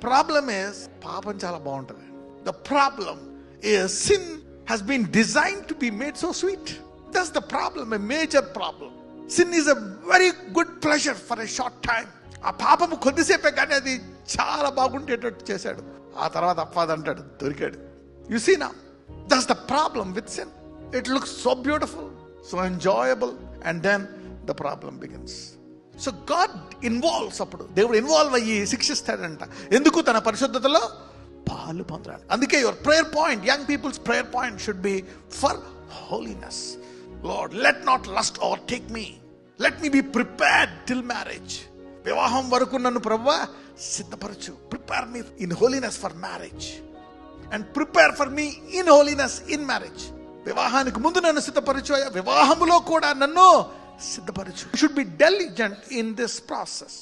Problem is పాపం చాలా బాగుంటుంది. The problem is sin has been designed to be made so sweet. That's the problem, a major problem. Sin is a very good pleasure for a short time. ఆ పాపము కొద్దిసేపే కానీ అది చాలా బాగుండేటట్టు చేశాడు. ఆ తర్వాత అప్పదంటాడు, దొరికాడు. You see now, that's the problem with sin. It looks so beautiful, so enjoyable, and then the problem begins. So God involves, అప్పుడు దేవుడు ఇన్వాల్వ్ అయ్యి శిక్షిస్తాడంట. ఎందుకు? తన పరిశుద్ధతలో పాలు పొందాలి. అందుకే your prayer point, young people's prayer point should be for holiness. Lord, let not lust overtake me, let me be prepared till marriage. వివాహం వరకు నన్ను ప్రభువా సిద్ధపరచు. Prepare me in holiness for marriage and prepare for me in holiness in marriage. వివాహానికి ముందు నన్ను సిద్ధపరచు, వివాహములో కూడా నన్ను సిద్ధపరచు. Should be diligent in this process.